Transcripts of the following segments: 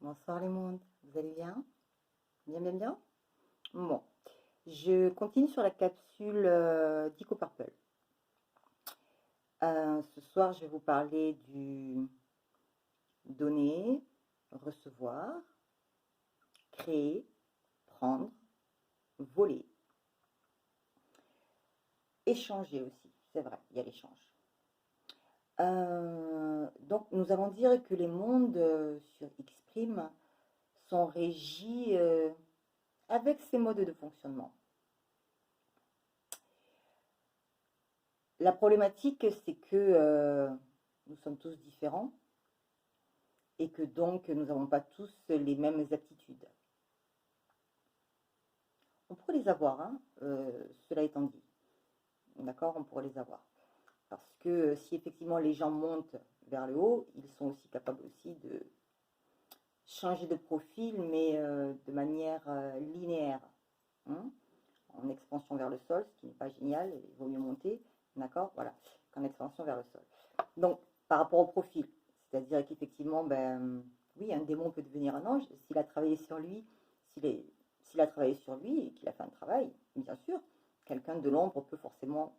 Bonsoir les mondes, vous allez bien? Bien, bien, bien? Bon, je continue sur la capsule d'Ico Purple. Ce soir, je vais vous parler du donner, recevoir, créer, prendre, voler, échanger aussi. C'est vrai, il y a l'échange. Donc, nous allons dire que les mondes sur Xprime sont régis avec ces modes de fonctionnement. La problématique, c'est que nous sommes tous différents et que donc nous n'avons pas tous les mêmes aptitudes. On pourrait les avoir, hein, cela étant dit. D'accord, on pourrait les avoir. Parce que si effectivement les gens montent vers le haut, ils sont aussi capables aussi de changer de profil, mais de manière linéaire, hein, en expansion vers le sol, ce qui n'est pas génial, il vaut mieux monter, d'accord, voilà, qu'en expansion vers le sol. Donc, par rapport au profil, c'est-à-dire qu'effectivement, ben, oui, un démon peut devenir un ange s'il a travaillé sur lui, s'il a travaillé sur lui et qu'il a fait un travail, bien sûr. Quelqu'un de l'ombre peut forcément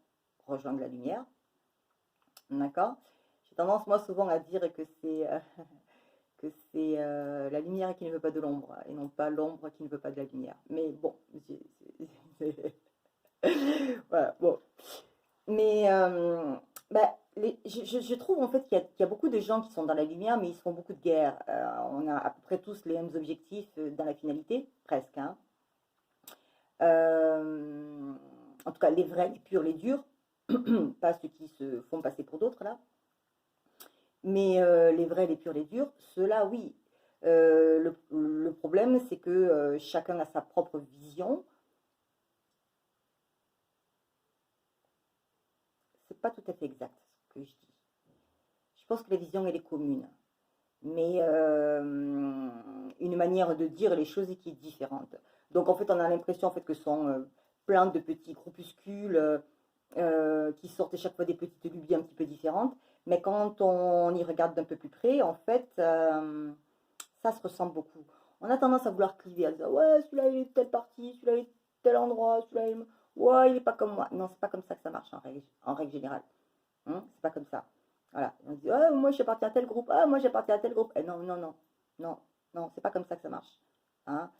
rejoindre la lumière, d'accord. J'ai tendance, moi, souvent à dire que c'est la lumière qui ne veut pas de l'ombre et non pas l'ombre qui ne veut pas de la lumière. Mais bon, voilà, bon. Mais bah, je trouve en fait qu'il y a beaucoup de gens qui sont dans la lumière, mais ils se font beaucoup de guerre. On a à peu près tous les mêmes objectifs dans la finalité, presque, hein. Euh, En tout cas, les vrais, les purs, les durs, pas ceux qui se font passer pour d'autres là. Mais les vrais, les purs, les durs, ceux-là, oui. Le problème, c'est que chacun a sa propre vision. C'est pas tout à fait exact ce que je dis. Je pense que la vision, elle est commune, mais une manière de dire les choses qui est différente. Donc en fait, on a l'impression en fait que ce sont plein de petits groupuscules qui sortent à chaque fois des petites lubies un petit peu différentes, mais quand on y regarde d'un peu plus près, en fait, ça se ressemble beaucoup. On a tendance à vouloir cliver, à dire ouais, celui-là il est de telle partie, celui-là il est de tel endroit, celui-là ouais, il est pas comme moi. Non, c'est pas comme ça que ça marche en règle générale. Hein, c'est pas comme ça. Voilà. On dit, ah, moi j'appartiens à tel groupe, ah, moi j'appartiens à tel groupe. Non, non, non, non, non, c'est pas comme ça que ça marche. Hein.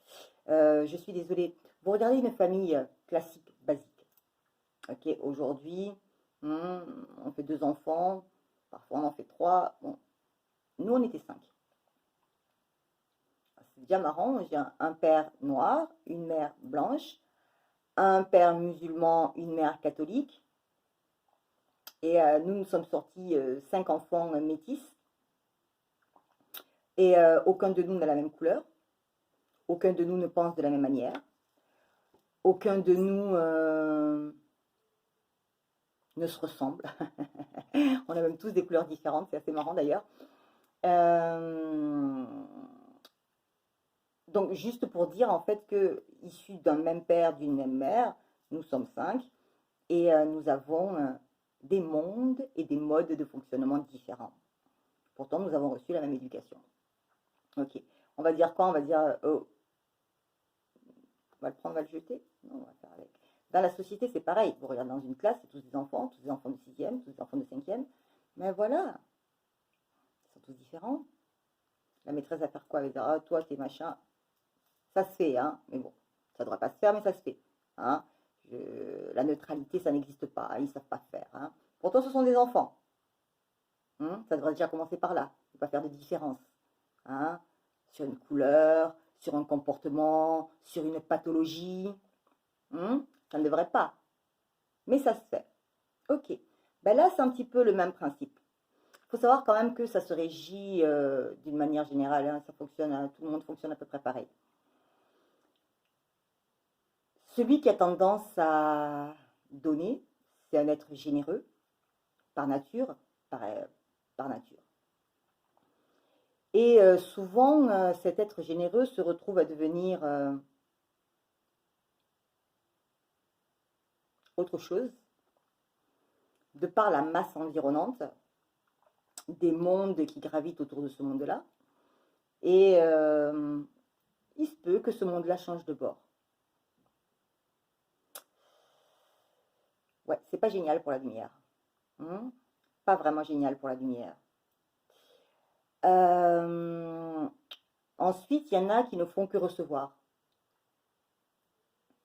Je suis désolée. Vous regardez une famille classique, basique. Ok, aujourd'hui, on fait deux enfants, parfois on en fait trois. Bon, nous on était cinq. C'est déjà marrant. J'ai un père noir, une mère blanche, un père musulman, une mère catholique. Et nous, nous sommes sortis cinq enfants métis. Et aucun de nous n'a la même couleur. Aucun de nous ne pense de la même manière. Aucun de nous ne se ressemble. On a même tous des couleurs différentes, c'est assez marrant d'ailleurs. Euh, donc juste pour dire en fait que issus d'un même père, d'une même mère, nous sommes cinq et nous avons des mondes et des modes de fonctionnement différents. Pourtant, nous avons reçu la même éducation. Ok. On va dire quoi? On va dire oh, on va le prendre, on va le jeter? Non, on va faire avec. Dans la société, c'est pareil. Vous regardez dans une classe, c'est tous des enfants de sixième, tous des enfants de cinquième. Mais voilà, ils sont tous différents. La maîtresse va faire quoi? Elle va dire, ah, toi, t'es machin. Ça se fait, hein. Mais bon, ça ne devrait pas se faire, mais ça se fait. Hein. La neutralité, ça n'existe pas. Hein. Ils ne savent pas faire. Hein. Pourtant, ce sont des enfants. Hein. Ça devrait déjà commencer par là. Il ne faut pas faire de différence. Hein. Sur une couleur, sur un comportement, sur une pathologie. Ça ne devrait pas. Mais ça se fait. Ok. Ben là, c'est un petit peu le même principe. Il faut savoir quand même que ça se régit d'une manière générale. Hein, ça fonctionne, hein, tout le monde fonctionne à peu près pareil. Celui qui a tendance à donner, c'est un être généreux, par nature, par nature. Et souvent, cet être généreux se retrouve à devenir autre chose, de par la masse environnante, des mondes qui gravitent autour de ce monde-là. Et il se peut que ce monde-là change de bord. Ouais, c'est pas génial pour la lumière. Hein. Pas vraiment génial pour la lumière. Euh, Ensuite, il y en a qui ne font que recevoir.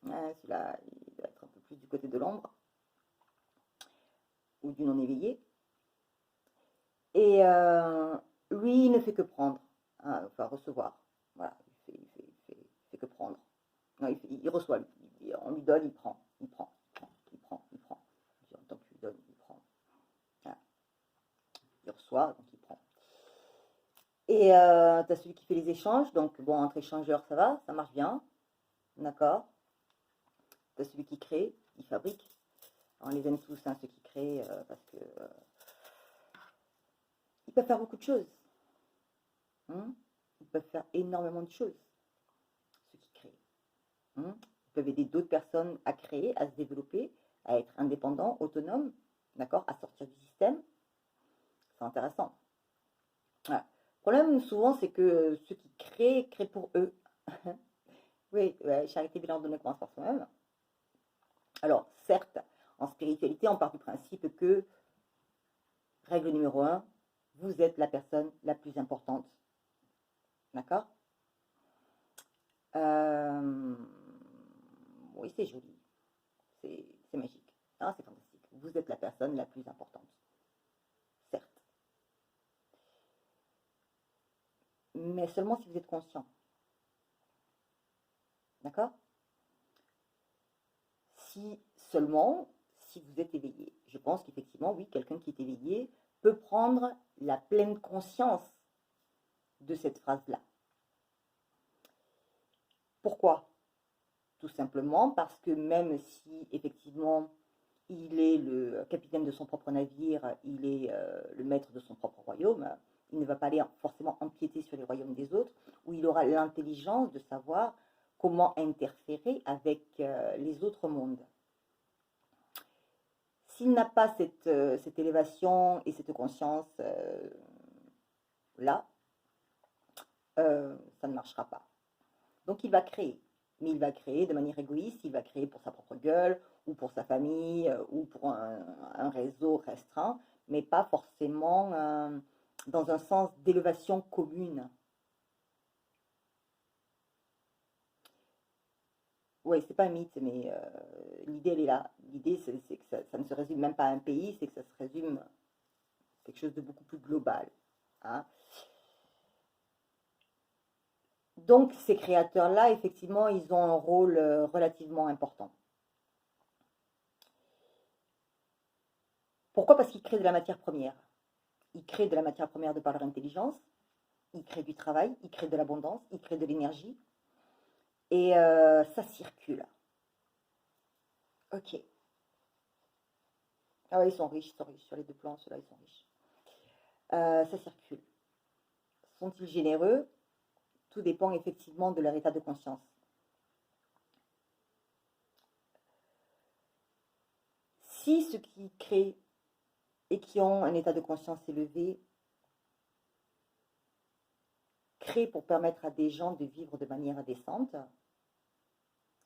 Celui-là, il doit être un peu plus du côté de l'ombre ou du non-éveillé. Et lui, il ne fait que prendre, hein, enfin recevoir. Voilà, il fait que prendre. Non, il reçoit, on lui donne, il prend, il prend, il prend, il prend. En tant qu'il lui donne, il prend. Voilà. Il reçoit, donc il prend. Et tu as celui qui fait les échanges, donc bon, entre échangeurs, ça va, ça marche bien, d'accord. Tu as celui qui crée, il fabrique. On les aime tous, hein, ceux qui créent, parce que ils peuvent faire beaucoup de choses. Hein. Ils peuvent faire énormément de choses, ceux qui créent. Hein. Ils peuvent aider d'autres personnes à créer, à se développer, à être indépendants, autonomes, d'accord, à sortir du système. C'est intéressant. Voilà. Le problème, souvent, c'est que ceux qui créent, créent pour eux. Oui, ouais, charité bien ordonnée commence par soi-même. Alors, certes, en spiritualité, on part du principe que, règle numéro 1, vous êtes la personne la plus importante. D'accord. Oui, c'est joli. C'est magique. Ah, c'est fantastique. Vous êtes la personne la plus importante. Certes. Mais seulement si vous êtes conscient. D'accord. Si seulement, si vous êtes éveillé. Je pense qu'effectivement, oui, quelqu'un qui est éveillé peut prendre la pleine conscience de cette phrase-là. Pourquoi? Tout simplement parce que même si effectivement il est le capitaine de son propre navire, il est le maître de son propre royaume, il ne va pas aller forcément empiéter sur les royaumes des autres, où il aura l'intelligence de savoir comment interférer avec les autres mondes. S'il n'a pas cette élévation et cette conscience là, ça ne marchera pas. Donc il va créer, mais il va créer de manière égoïste, il va créer pour sa propre gueule, ou pour sa famille, ou pour un réseau restreint, mais pas forcément dans un sens d'élévation commune. Oui, c'est pas un mythe, mais l'idée, elle est là. L'idée, c'est que ça ne se résume même pas à un pays, c'est que ça se résume à quelque chose de beaucoup plus global. Hein. Donc, ces créateurs-là, effectivement, ils ont un rôle relativement important. Pourquoi? Parce qu'ils créent de la matière première. Ils créent de la matière première de par leur intelligence, ils créent du travail, ils créent de l'abondance, ils créent de l'énergie, et ça circule. Ok. Ah ouais, ils sont riches, sur les deux plans, ceux-là, ils sont riches. Ça circule. Sont-ils généreux? Tout dépend effectivement de leur état de conscience. Si ceux qui créent et qui ont un état de conscience élevé créent pour permettre à des gens de vivre de manière décente,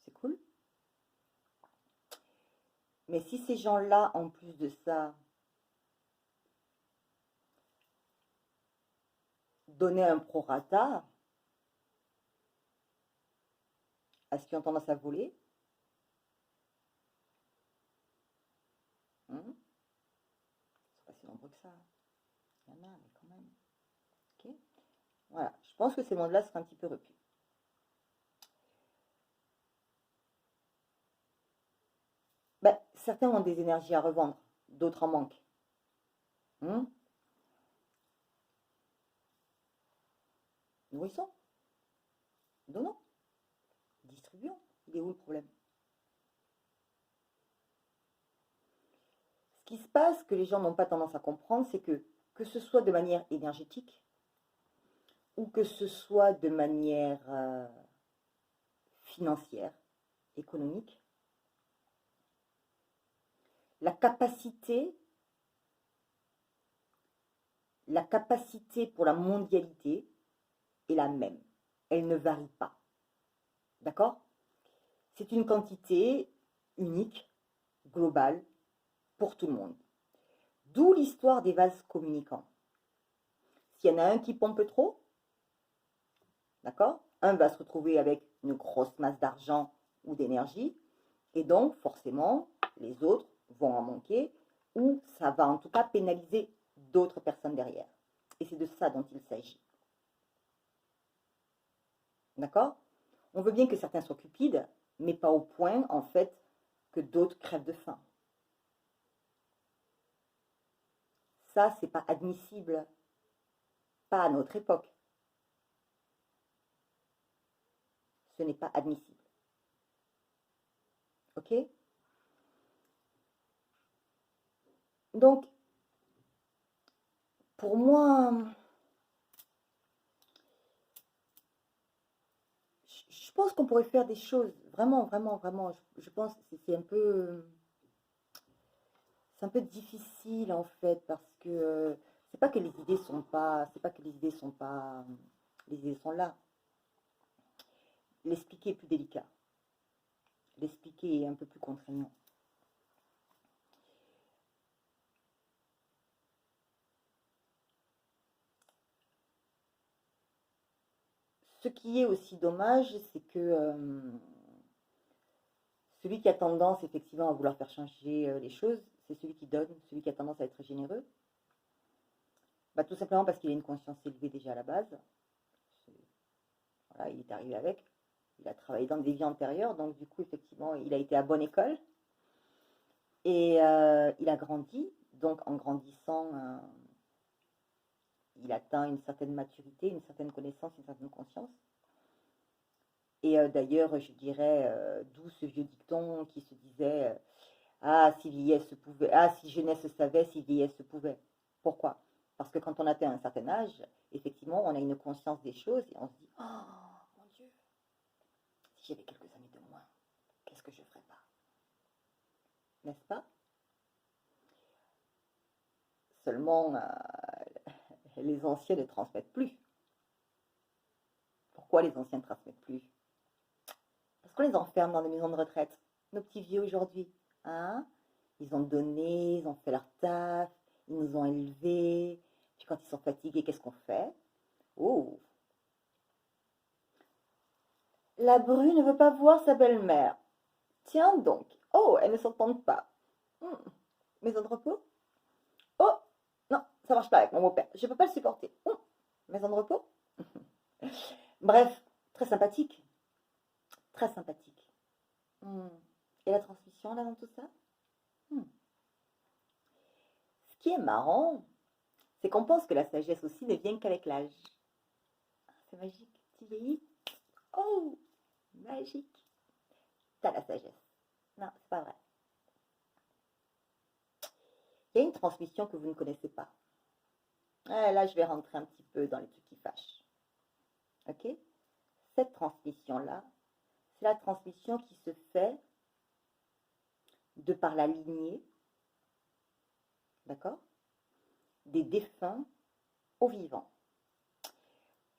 c'est cool. Mais si ces gens-là, en plus de ça, donnaient un prorata à ceux qui ont tendance à voler, hein, c'est pas si nombreux que ça. Il y en a, mais quand même. Ok. Voilà. Je pense que ces mondes-là seraient un petit peu repus. Ben, certains ont des énergies à revendre, d'autres en manquent. Hein. Nourrissons, donnons, distribuons. Il est où le problème? Ce qui se passe, que les gens n'ont pas tendance à comprendre, c'est que ce soit de manière énergétique ou que ce soit de manière financière, économique, la capacité, la capacité pour la mondialité est la même. Elle ne varie pas. D'accord? C'est une quantité unique, globale, pour tout le monde. D'où l'histoire des vases communicants. S'il y en a un qui pompe trop, d'accord? Un va se retrouver avec une grosse masse d'argent ou d'énergie, et donc forcément, les autres vont en manquer, ou ça va en tout cas pénaliser d'autres personnes derrière. Et c'est de ça dont il s'agit. D'accord? On veut bien que certains soient cupides, mais pas au point, en fait, que d'autres crèvent de faim. Ça, c'est pas admissible. Pas à notre époque. Ce n'est pas admissible. Ok? Donc, pour moi, je pense qu'on pourrait faire des choses vraiment, vraiment, vraiment. Je pense que c'est un peu difficile en fait parce que c'est pas que les idées sont pas, c'est pas que les idées sont pas, les idées sont là. L'expliquer est plus délicat. L'expliquer est un peu plus contraignant. Ce qui est aussi dommage, c'est que celui qui a tendance effectivement à vouloir faire changer les choses, c'est celui qui donne, celui qui a tendance à être généreux. Bah, tout simplement parce qu'il a une conscience élevée déjà à la base. Voilà, il est arrivé avec. Il a travaillé dans des vies antérieures, donc du coup, effectivement, il a été à bonne école. Et il a grandi. Donc, en grandissant, il atteint une certaine maturité, une certaine connaissance, une certaine conscience. Et d'ailleurs, je dirais, d'où ce vieux dicton qui se disait ah, si vieillesse se pouvait, ah, si jeunesse se savait, si vieillesse se pouvait. Pourquoi? Parce que quand on atteint un certain âge, effectivement, on a une conscience des choses et on se dit oh mon Dieu, si j'avais quelques années de moins, qu'est-ce que je ferais pas? N'est-ce pas? Seulement, les anciens ne transmettent plus. Pourquoi les anciens ne transmettent plus? Parce qu'on les enferme dans des maisons de retraite. Nos petits vieux aujourd'hui, hein? Ils ont donné, ils ont fait leur taf, ils nous ont élevés. Puis quand ils sont fatigués, qu'est-ce qu'on fait? Oh, la bru ne veut pas voir sa belle-mère. Tiens donc. Oh, elles ne s'entendent pas. Maison de repos? Oh, non, ça marche pas avec mon beau-père. Je ne peux pas le supporter. Maison de repos? Bref, très sympathique. Très sympathique. Et la transmission là dans tout ça? Ce qui est marrant, c'est qu'on pense que la sagesse aussi ne vient qu'avec l'âge. C'est magique. Tu vieillis? Oh, magique. T'as la sagesse. Non, c'est pas vrai. Il y a une transmission que vous ne connaissez pas. Là, je vais rentrer un petit peu dans les trucs qui fâchent. Ok? Cette transmission-là, c'est la transmission qui se fait de par la lignée, d'accord? Des défunts aux vivants.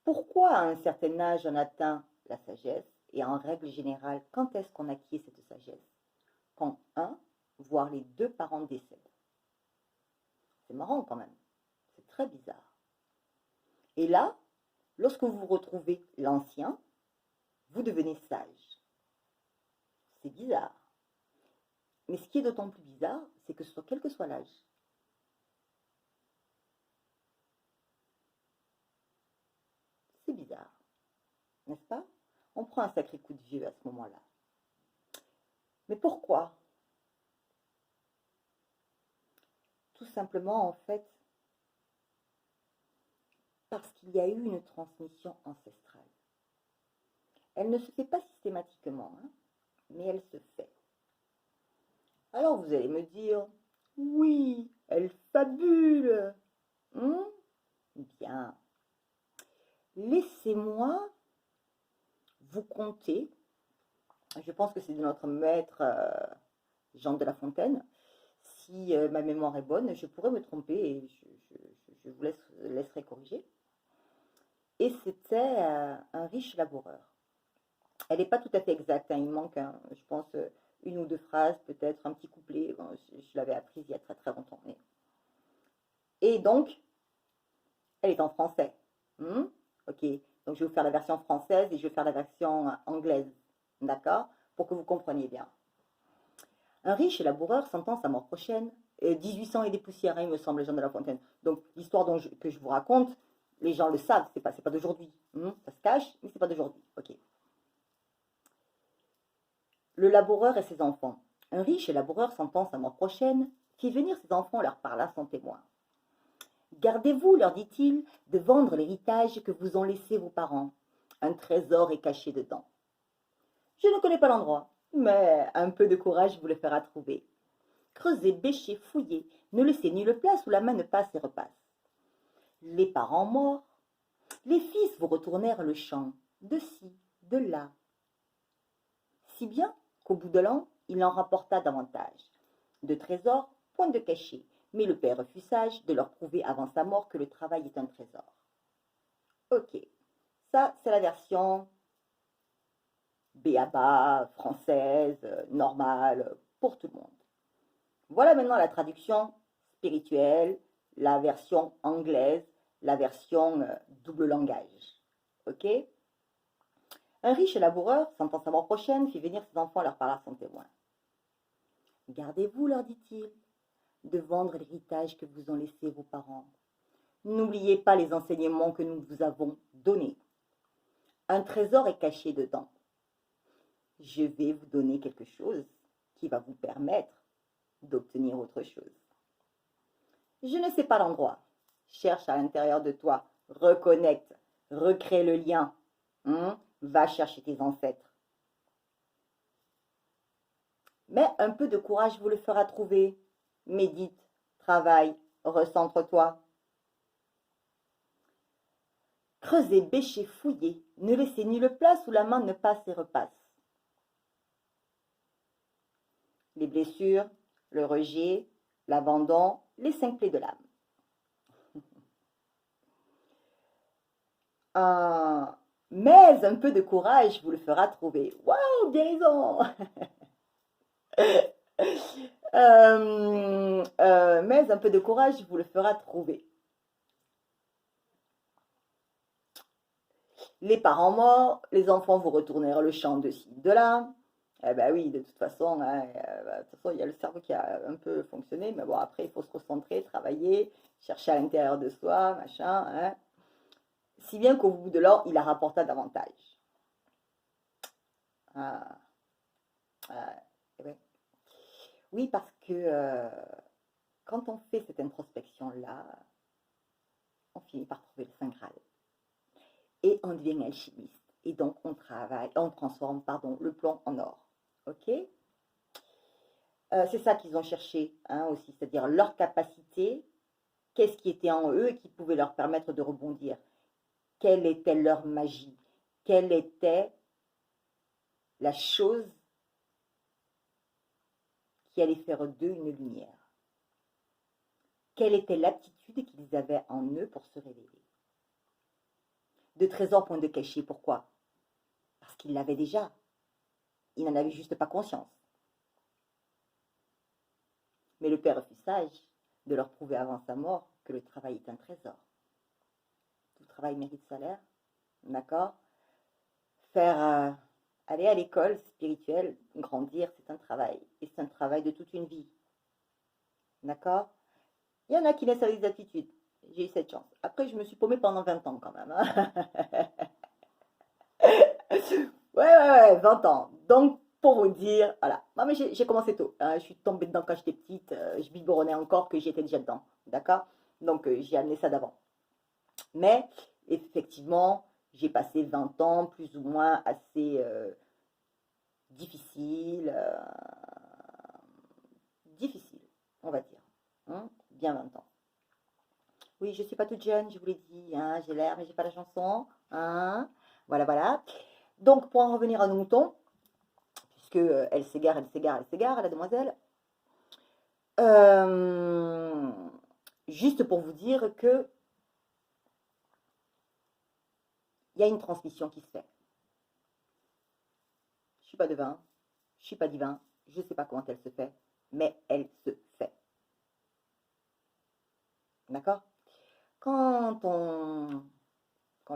Pourquoi à un certain âge on atteint la sagesse et en règle générale, quand est-ce qu'on acquiert cette sagesse? Quand un, voire les deux parents décèdent. C'est marrant quand même. C'est très bizarre. Et là, lorsque vous retrouvez l'ancien, vous devenez sage. C'est bizarre. Mais ce qui est d'autant plus bizarre, c'est que quel que soit l'âge, c'est bizarre. N'est-ce pas? On prend un sacré coup de vieux à ce moment-là. Mais pourquoi? Tout simplement, en fait, parce qu'il y a eu une transmission ancestrale. Elle ne se fait pas systématiquement, hein, mais elle se fait. Alors vous allez me dire, oui, elle fabule. Bien. Laissez-moi vous conter, je pense que c'est de notre maître Jean de La Fontaine. Si ma mémoire est bonne, je pourrais me tromper et je vous laisserai corriger. Et c'était un riche laboureur. Elle n'est pas tout à fait exacte, hein, il manque, je pense, une ou deux phrases, peut-être un petit couplet. Bon, je l'avais apprise il y a très très longtemps. Et donc, elle est en français. Ok, donc je vais vous faire la version française et je vais faire la version anglaise. D'accord? Pour que vous compreniez bien. Un riche laboureur s'entend sa mort prochaine. 1800 et des poussières, hein, il me semble, Jean de La Fontaine. Donc l'histoire que je vous raconte, les gens le savent, c'est pas d'aujourd'hui. Ça se cache, mais c'est pas d'aujourd'hui. Ok. Le laboureur et ses enfants. Un riche laboureur s'entend sa mort prochaine, fit venir ses enfants, leur parla sans témoin. Gardez-vous, leur dit-il, de vendre l'héritage que vous ont laissé vos parents. Un trésor est caché dedans. Je ne connais pas l'endroit, mais un peu de courage vous le fera trouver. Creusez, bêchez, fouillez, ne laissez nulle place où la main ne passe et repasse. Les parents morts, les fils vous retournèrent le champ, de ci, de là. Si bien qu'au bout de l'an, il en rapporta davantage. De trésors, point de cachet, mais le père fut sage de leur prouver avant sa mort que le travail est un trésor. Ok, ça c'est la version B.A.B.A, française, normale, pour tout le monde. Voilà maintenant la traduction spirituelle, la version anglaise, la version double langage. Ok? Un riche laboureur, sentant sa mort prochaine, fit venir ses enfants leur parla sans témoin. Gardez-vous, leur dit-il, de vendre l'héritage que vous ont laissé vos parents. N'oubliez pas les enseignements que nous vous avons donnés. Un trésor est caché dedans. Je vais vous donner quelque chose qui va vous permettre d'obtenir autre chose. Je ne sais pas l'endroit. Cherche à l'intérieur de toi. Reconnecte. Recrée le lien. Va chercher tes ancêtres. Mais un peu de courage vous le fera trouver. Médite, travaille, recentre-toi. Creusez, bêchez, fouillez. Ne laissez nulle place où la main ne passe et repasse. Les blessures, le rejet, l'abandon, les 5 plaies de l'âme. Mais un peu de courage vous le fera trouver. Waouh, guérison. Mais un peu de courage vous le fera trouver. Les parents morts, les enfants vous retournèrent le champ de ci, de là. Eh ben oui, de toute façon, hein, il y a le cerveau qui a un peu fonctionné, mais bon, après, il faut se recentrer, travailler, chercher à l'intérieur de soi, machin. Hein. Si bien qu'au bout de l'an, il a rapporté davantage. Ouais. Oui, parce que quand on fait cette introspection-là, on finit par trouver le Saint Graal. Et on devient alchimiste. Et donc, on transforme le plomb en or. Ok? C'est ça qu'ils ont cherché aussi, c'est-à-dire leur capacité, qu'est-ce qui était en eux et qui pouvait leur permettre de rebondir. Quelle était leur magie? Quelle était la chose qui allait faire d'eux une lumière? Quelle était l'aptitude qu'ils avaient en eux pour se révéler? De trésors point de cachet, pourquoi? Parce qu'ils l'avaient déjà. Ils n'en avaient juste pas conscience. Mais le père fut sage de leur prouver avant sa mort que le travail est un trésor. Tout travail mérite salaire, d'accord? Aller à l'école spirituelle, grandir, c'est un travail. Et c'est un travail de toute une vie. D'accord? Il y en a qui naissent avec des aptitudes. J'ai eu cette chance. Après, je me suis paumée pendant 20 ans quand même. Hein. Ouais, 20 ans. Donc, pour vous dire, voilà. Moi, mais j'ai commencé tôt. Hein. Je suis tombée dedans quand j'étais petite. Je biberonnais encore que j'étais déjà dedans. D'accord? Donc, j'ai amené ça d'avant. Mais, effectivement, j'ai passé 20 ans plus ou moins assez difficile, on va dire. Hein? Bien 20 ans. Oui, je ne suis pas toute jeune, je vous l'ai dit. Hein? J'ai l'air, mais j'ai pas la chanson. Hein? Voilà. Donc, pour en revenir à nos moutons, puisque elle s'égare, la demoiselle, juste pour vous dire que il y a une transmission qui se fait. Je ne suis pas devin, je ne suis pas divin, je ne sais pas comment elle se fait, mais elle se fait. D'accord? Quand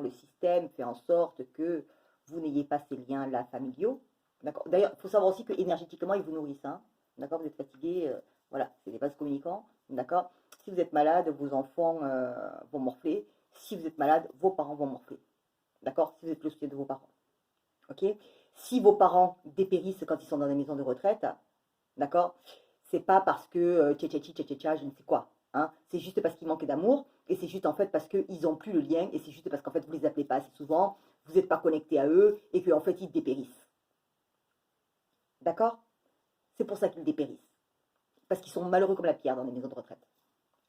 le système fait en sorte que vous n'ayez pas ces liens-là familiaux, d'accord? D'ailleurs, il faut savoir aussi que énergétiquement, ils vous nourrissent, hein, d'accord? Vous êtes fatigué, voilà, c'est des vases communicants, d'accord? Si vous êtes malade, vos enfants vont morfler. Si vous êtes malade, vos parents vont morfler, d'accord? Si vous êtes le soutien de vos parents, ok? Si vos parents dépérissent quand ils sont dans des maisons de retraite, d'accord? C'est pas parce que je ne sais quoi, hein? C'est juste parce qu'ils manquent d'amour, et c'est juste en fait parce qu'ils n'ont plus le lien, et c'est juste parce qu'en fait vous les appelez pas assez souvent, vous n'êtes pas connecté à eux, et qu'en fait ils dépérissent. D'accord? C'est pour ça qu'ils dépérissent. Parce qu'ils sont malheureux comme la pierre dans les maisons de retraite.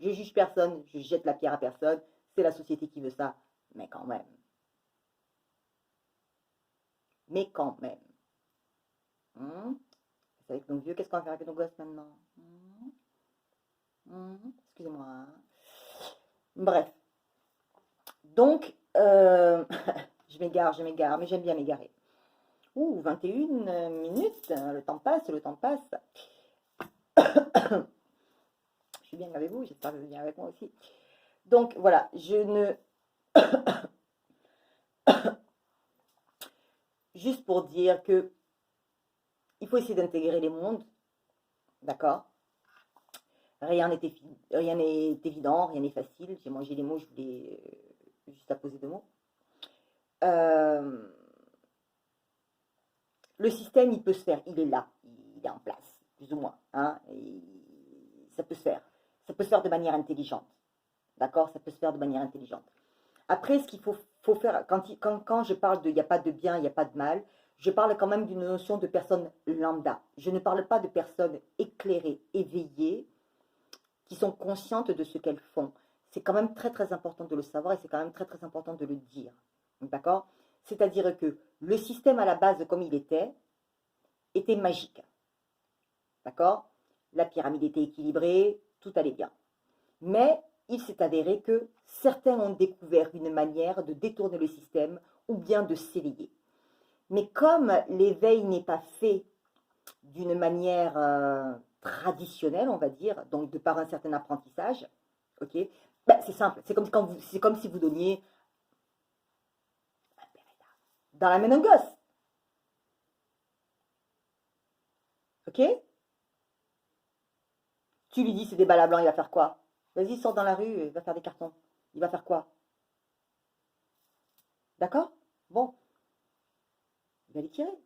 Je juge personne, je jette la pierre à personne, c'est la société qui veut ça, mais quand même. Mais quand même. C'est avec nos vieux, qu'est-ce qu'on va faire avec nos gosses maintenant? Excusez-moi. Bref. Donc, je m'égare, mais j'aime bien m'égarer. Ouh, 21 minutes, le temps passe, le temps passe. Je suis bien avec vous, j'espère que vous êtes bien avec moi aussi. Donc, voilà, je ne... Juste pour dire que il faut essayer d'intégrer les mondes, d'accord? Rien n'est évident, rien n'est facile. J'ai mangé les mots, je voulais juste apposer 2 mots. Le système, il peut se faire, il est là, il est en place, plus ou moins. Hein, et ça peut se faire. Ça peut se faire de manière intelligente. D'accord? Ça peut se faire de manière intelligente. Après, ce qu'il faut faire, quand je parle de il n'y a pas de bien, il n'y a pas de mal, je parle quand même d'une notion de personne lambda. Je ne parle pas de personnes éclairées, éveillées, qui sont conscientes de ce qu'elles font. C'est quand même très très important de le savoir et c'est quand même très très important de le dire. D'accord? C'est-à-dire que le système à la base, comme il était magique. D'accord? La pyramide était équilibrée, tout allait bien. Mais il s'est avéré que certains ont découvert une manière de détourner le système ou bien de s'éveiller. Mais comme l'éveil n'est pas fait d'une manière traditionnelle, on va dire, donc de par un certain apprentissage, ok, ben, c'est simple, c'est comme si vous donniez dans la main d'un gosse, ok? Tu lui dis c'est des balles blancs, il va faire quoi? Vas-y, sors dans la rue, il va faire des cartons. Il va faire quoi? D'accord? Bon, il va les tirer.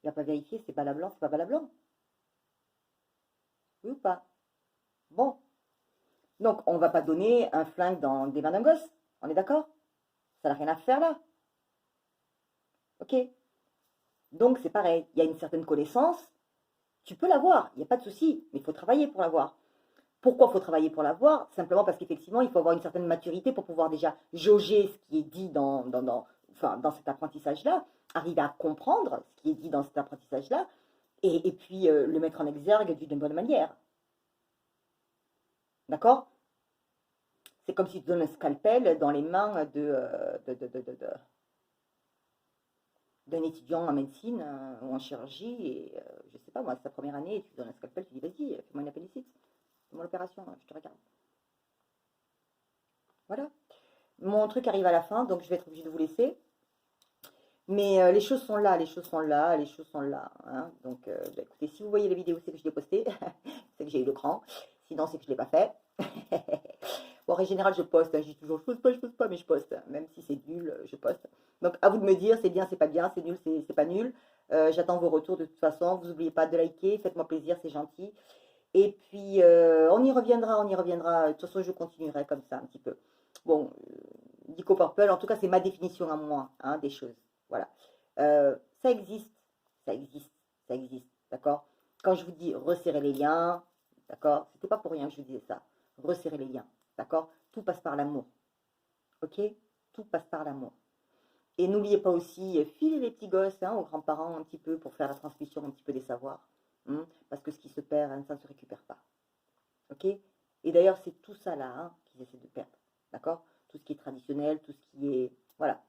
Il va pas vérifier c'est balles blanc, c'est pas balles blanc. Oui ou pas? Bon. Donc, on ne va pas donner un flingue dans des mains d'un gosse. On est d'accord? Ça n'a rien à faire là. Ok? Donc, c'est pareil. Il y a une certaine connaissance. Tu peux l'avoir. Il n'y a pas de souci. Mais il faut travailler pour l'avoir. Pourquoi il faut travailler pour l'avoir? Simplement parce qu'effectivement, il faut avoir une certaine maturité pour pouvoir déjà jauger ce qui est dit dans cet apprentissage-là, arriver à comprendre ce qui est dit dans cet apprentissage-là, et puis le mettre en exergue d'une bonne manière. D'accord? C'est comme si tu donnes un scalpel dans les mains d'un étudiant en médecine ou en chirurgie, et je sais pas, moi, c'est sa première année, et tu donnes un scalpel, tu dis, vas-y, fais-moi une appendicite, fais-moi l'opération, je te regarde. Voilà. Mon truc arrive à la fin, donc je vais être obligée de vous laisser. Mais les choses sont là, les choses sont là, les choses sont là. Hein. Donc, bah, écoutez, si vous voyez la vidéo, c'est que je l'ai postée, c'est que j'ai eu le cran. Sinon, c'est que je ne l'ai pas fait. Bon, en général, je poste. Hein, je dis toujours, je poste pas, mais je poste. Même si c'est nul, je poste. Donc, à vous de me dire, c'est bien, c'est pas bien, c'est nul, c'est pas nul. J'attends vos retours de toute façon. Vous n'oubliez pas de liker, faites-moi plaisir, c'est gentil. Et puis, on y reviendra, on y reviendra. De toute façon, je continuerai comme ça un petit peu. Bon, Dico Purple, en tout cas, c'est ma définition à moi hein, des choses. Voilà. Ça existe, ça existe, ça existe, d'accord? Quand je vous dis resserrer les liens, d'accord? C'était pas pour rien que je vous disais ça. Resserrer les liens, d'accord? Tout passe par l'amour, ok? Tout passe par l'amour. Et n'oubliez pas aussi, filer les petits gosses hein, aux grands-parents un petit peu pour faire la transmission un petit peu des savoirs. Hein, parce que ce qui se perd, hein, ça ne se récupère pas. Ok? Et d'ailleurs, c'est tout ça là hein, qu'ils essaient de perdre. D'accord? Tout ce qui est traditionnel, tout ce qui est... Voilà.